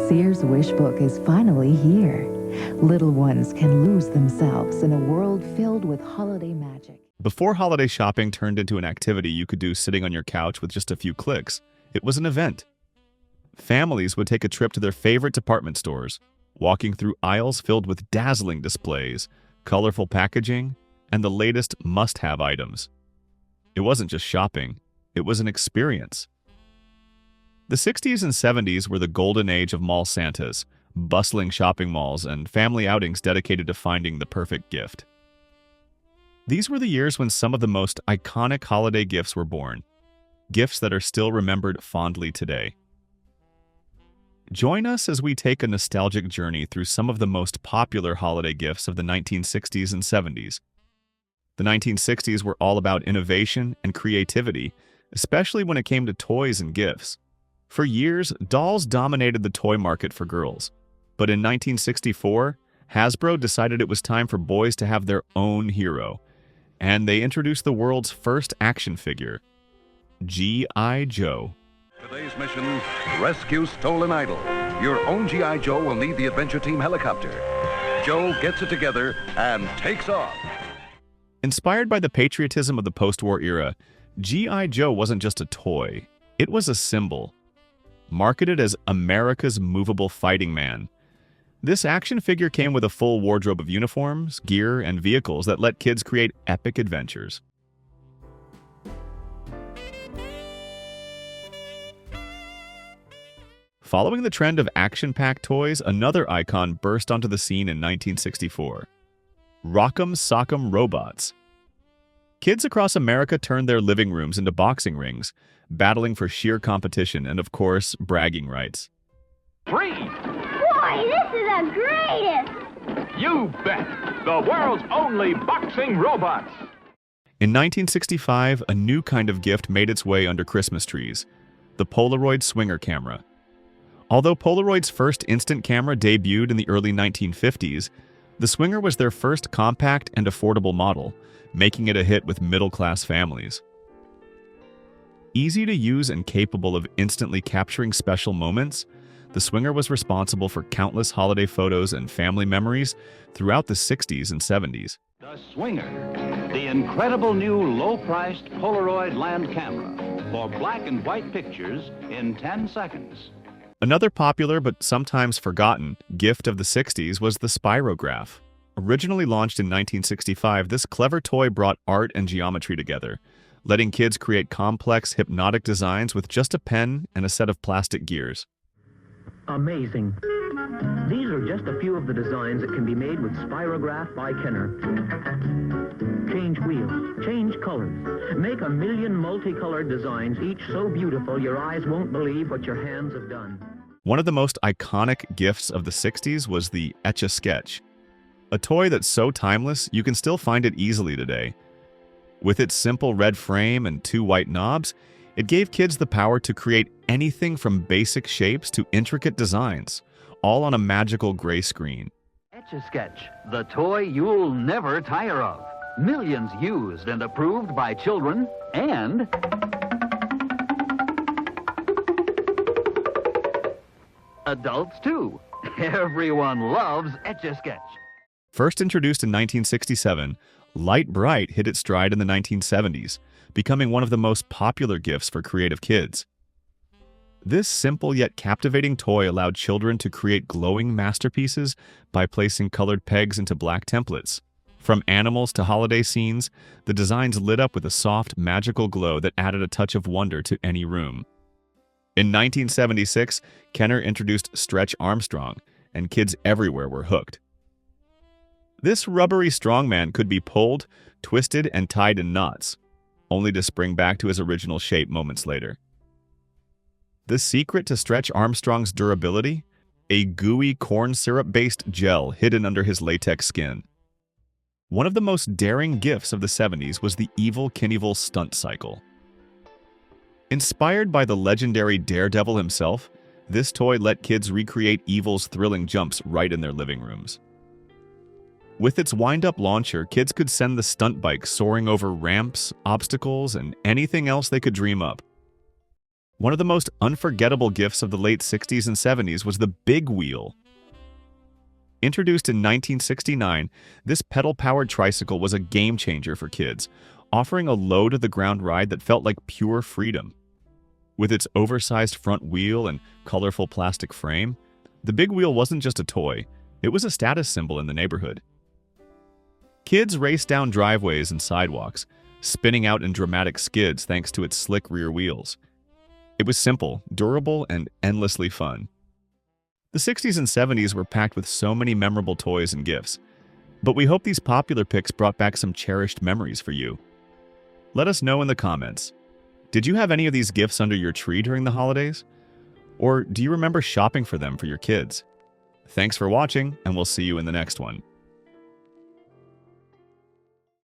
Sears Wish Book is finally here. Little ones can lose themselves in a world filled with holiday magic. Before holiday shopping turned into an activity you could do sitting on your couch with just a few clicks, it was an event. Families would take a trip to their favorite department stores, walking through aisles filled with dazzling displays, colorful packaging, and the latest must-have items. It wasn't just shopping, it was an experience. The 60s and 70s were the golden age of mall Santas, bustling shopping malls, and family outings dedicated to finding the perfect gift. These were the years when some of the most iconic holiday gifts were born, gifts that are still remembered fondly today. Join us as we take a nostalgic journey through some of the most popular holiday gifts of the 1960s and 70s. The 1960s were all about innovation and creativity, especially when it came to toys and gifts. For years, dolls dominated the toy market for girls. But in 1964, Hasbro decided it was time for boys to have their own hero, and they introduced the world's first action figure, G.I. Joe. Today's mission, rescue stolen idol. Your own G.I. Joe will need the adventure team helicopter. Joe gets it together and takes off. Inspired by the patriotism of the post-war era, G.I. Joe wasn't just a toy, it was a symbol. Marketed as America's movable fighting man, this action figure came with a full wardrobe of uniforms, gear, and vehicles that let kids create epic adventures. Following the trend of action-packed toys, another icon burst onto the scene in 1964. Rock'em Sock'em Robots. Kids across America turned their living rooms into boxing rings, battling for sheer competition and, of course, bragging rights. Free! Boy, this is the greatest! You bet! The world's only boxing robots! In 1965, a new kind of gift made its way under Christmas trees, the Polaroid Swinger camera. Although Polaroid's first instant camera debuted in the early 1950s, the Swinger was their first compact and affordable model, making it a hit with middle-class families. Easy to use and capable of instantly capturing special moments, the Swinger was responsible for countless holiday photos and family memories throughout the 60s and 70s. The Swinger, the incredible new low-priced Polaroid land camera for black and white pictures in 10 seconds. Another popular but sometimes forgotten gift of the 60s was the spirograph. Originally launched in 1965, this clever toy brought art and geometry together, letting kids create complex, hypnotic designs with just a pen and a set of plastic gears. Amazing. These are just a few of the designs that can be made with Spirograph by Kenner. Change wheels, change colors, make a million multicolored designs, each so beautiful your eyes won't believe what your hands have done. One of the most iconic gifts of the 60s was the Etch-a-Sketch, a toy that's so timeless you can still find it easily today. With its simple red frame and two white knobs, it gave kids the power to create anything from basic shapes to intricate designs, all on a magical gray screen. Etch-a-Sketch, the toy you'll never tire of. Millions used and approved by children and adults too. Everyone loves Etch-a-Sketch. First introduced in 1967, Light Bright hit its stride in the 1970s, becoming one of the most popular gifts for creative kids. This simple yet captivating toy allowed children to create glowing masterpieces by placing colored pegs into black templates. From animals to holiday scenes, the designs lit up with a soft, magical glow that added a touch of wonder to any room. In 1976, Kenner introduced Stretch Armstrong, and kids everywhere were hooked. This rubbery strongman could be pulled, twisted, and tied in knots, only to spring back to his original shape moments later. The secret to Stretch Armstrong's durability? A gooey corn syrup-based gel hidden under his latex skin. One of the most daring gifts of the 70s was the Evel Knievel stunt cycle. Inspired by the legendary Daredevil himself, this toy let kids recreate Evel's thrilling jumps right in their living rooms. With its wind-up launcher, kids could send the stunt bike soaring over ramps, obstacles, and anything else they could dream up. One of the most unforgettable gifts of the late 60s and 70s was the Big Wheel. Introduced in 1969, this pedal-powered tricycle was a game-changer for kids, offering a low-to-the-ground ride that felt like pure freedom. With its oversized front wheel and colorful plastic frame, the Big Wheel wasn't just a toy, it was a status symbol in the neighborhood. Kids raced down driveways and sidewalks, spinning out in dramatic skids thanks to its slick rear wheels. It was simple, durable, and endlessly fun. The 60s and 70s were packed with so many memorable toys and gifts, but we hope these popular picks brought back some cherished memories for you. Let us know in the comments. Did you have any of these gifts under your tree during the holidays? Or do you remember shopping for them for your kids? Thanks for watching, and we'll see you in the next one.